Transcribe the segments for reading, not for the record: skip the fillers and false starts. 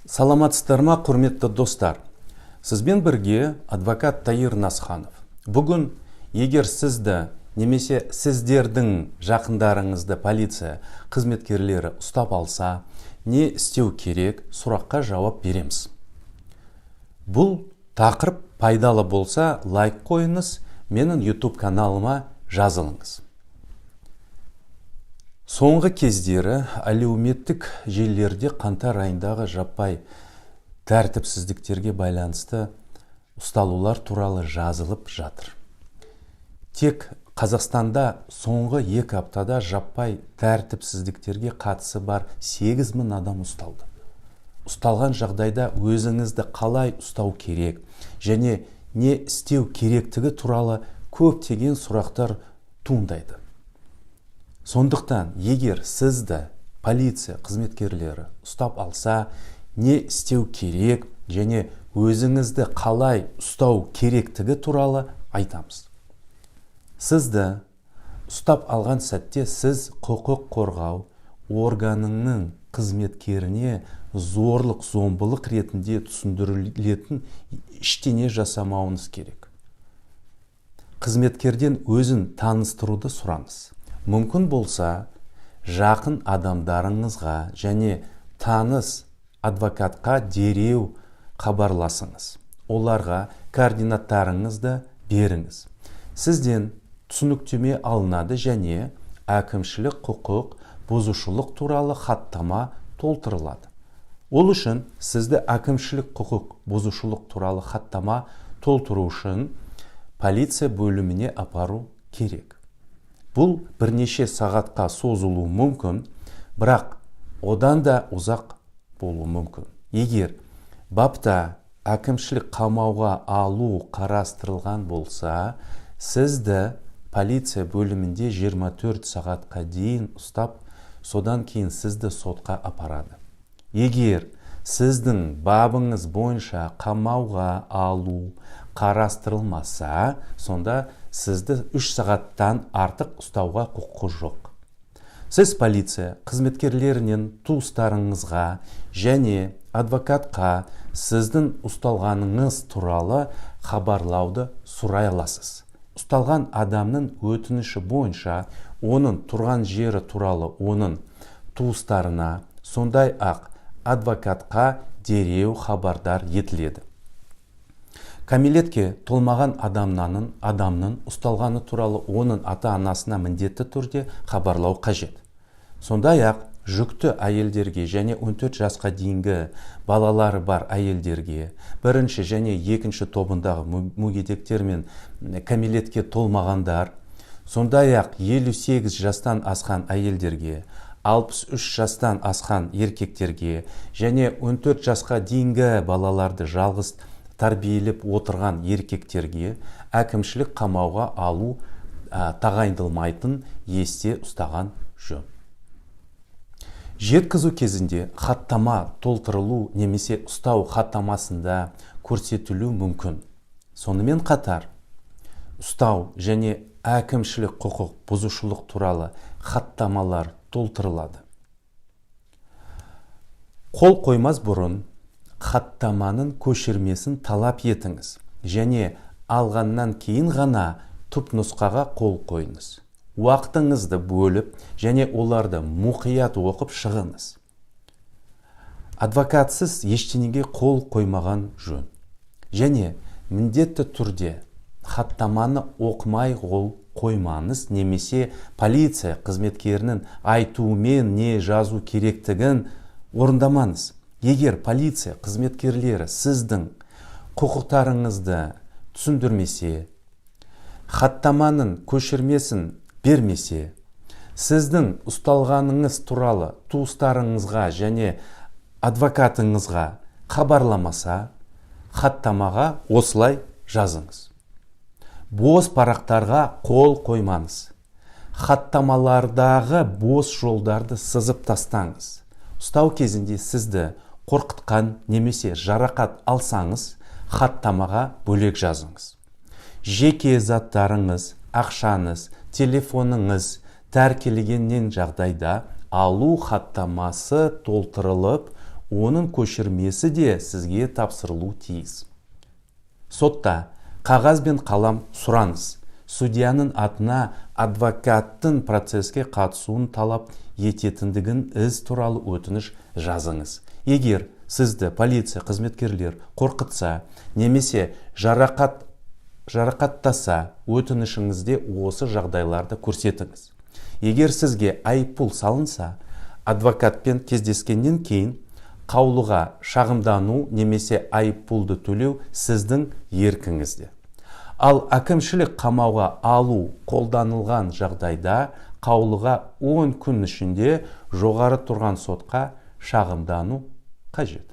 Саламатсыздар ма, құрметті достар? Сізбен бірге адвокат Таир Насханов. Бүгін егер сізді немесе сіздердің жақындарыңызды полиция қызметкерлері ұстап алса, не істеу керек, сұраққа жауап береміз. Бұл тақырып пайдалы болса, лайк қойыңыз, менің YouTube каналыма жазылыңыз. Соңғы кездері әлеуметтік желілерде қаңтар айындағы жаппай тәртіпсіздіктерге байланысты ұсталулар туралы жазылып жатыр. Тек Қазақстанда соңғы 2 аптада жаппай тәртіпсіздіктерге қатысы бар 8000 адам ұсталды. Ұсталған жағдайда өзіңізді қалай ұстау керек және не істеу керектігі туралы көптеген сұрақтар туындайды. Сондықтан, егер сізді полиция қызметкерлері ұстап алса, не істеу керек және өзіңізді қалай ұстау керектігі туралы айтамыз. Сізді ұстап алған сәтте сіз құқық қорғау органының қызметкеріне зорлық, зомбылық ретінде түсіндірілетін ештеңе жасамауыңыз керек. Қызметкерден өзін таныстыруды сұраңыз. Мүмкін болса, жақын адамдарыңызға және таныс адвокатқа дереу хабарласыңыз. Оларға координаттарыңызды беріңіз. Сізден түсініктеме алынады және әкімшілік құқық бұзушылық туралы хаттама толтырылады. Ол үшін сізді әкімшілік құқық бұзушылық туралы хаттама толтыру үшін полиция бөліміне апару керек. Бұл бірнеше сағатқа созылуы мүмкін, бірақ одан да ұзақ болуы мүмкін. Егер бапта әкімшілік қамауға алу қарастырылған болса, сізді полиция бөлімінде 24 сағатқа дейін ұстап, содан кейін сізді сотқа апарады. Егер сіздің бабыңыз бойынша қамауға алу қарастырылмаса, сонда сізді 3 сағаттан артық ұстауға құқы жоқ. Сіз полиция қызметкерлерінен туыстарыңызға және адвокатқа сіздің ұсталғаныңыз туралы хабарлауды сұрай аласыз. Ұсталған адамның өтініші бойынша оның тұрған жері туралы оның туыстарына, сондай-ақ адвокатқа дереу хабардар етіледі. Кәмелетке толмаған адамның ұсталғаны туралы оның ата-анасына міндетті түрде хабарлау қажет. Сондай-ақ жүкті әйелдерге және 14 жасқа дейінгі балалары бар әйелдерге, бірінші және екінші тобындағы мүгедектер мен кәмелетке толмағандар, сондай-ақ 58 жастан асқан әйелдерге, 63 жастан асқан еркектерге және 14 жасқа дейінгі балаларды жалғыз тәрбиелеп отырған еркектерге әкімшілік қамауға алу тағайындалмайтын есте ұстаған жөн. Жеткізу кезінде хаттама толтырылу немесе ұстау хаттамасында көрсетілу мүмкін. Сонымен қатар, ұстау және әкімшілік құқық бұзушылық туралы хаттамалар толтырылады. Қол қоймас бұрын хаттаманың көшірмесін талап етіңіз және алғаннан кейін ғана түпнұсқаға қол қойыңыз. Уақытыңызды бөліп және оларды мұқият оқып шығыңыз. Адвокатсыз ештеңеге қол қоймаған жөн. Және міндетті түрде хаттаманы оқымай қол қоймаңыз немесе полиция қызметкерінің айтуымен не жазу керектігін орындамаңыз. Егер полиция қызметкерлері сіздің құқықтарыңызды түсіндірмесе, хаттаманың көшірмесін бермесе, сіздің ұсталғаныңыз туралы туыстарыңызға және адвокатыңызға хабарламаса, хаттамаға осылай жазыңыз. Бос парақтарға қол қоймаңыз. Хаттамалардағы бос жолдарды сызып тастаңыз. Ұстау кезінде сізді қорқытқан немесе жарақат алсаңыз, хаттамаға бөлек жазыңыз. Жеке заттарыңыз, ақшаңыз, телефоныңыз тәркелегеннен жағдайда алу хаттамасы толтырылып, оның көшірмесі де сізге тапсырылу тиіс. Сотта қағаз бен қалам сұраңыз. Судьяның атына адвокаттың процеске қатысуын талап ететіндігін іс туралы өтініш жазыңыз. Егер сізді полиция қызметкерлер қорқытса, немесе жарақаттаса, өтінішіңізде осы жағдайларды көрсетіңіз. Егер сізге айыппұл салынса, адвокатпен кездескеннен кейін қаулыға шағымдану немесе айыппұлды төлеу сіздің еркіңізде. Ал әкімшілік қамауға алу қолданылған жағдайда қаулыға 10 күн ішінде жоғары тұрған сотқа шағымдану қажет.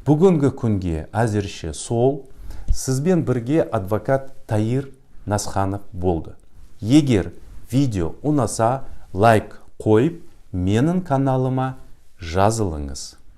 Бүгінгі күнге әзірше сол. Сізбен бірге адвокат Таир Насханов болды. Егер видео ұнаса, лайк қойып, менің каналыма жазылыңыз.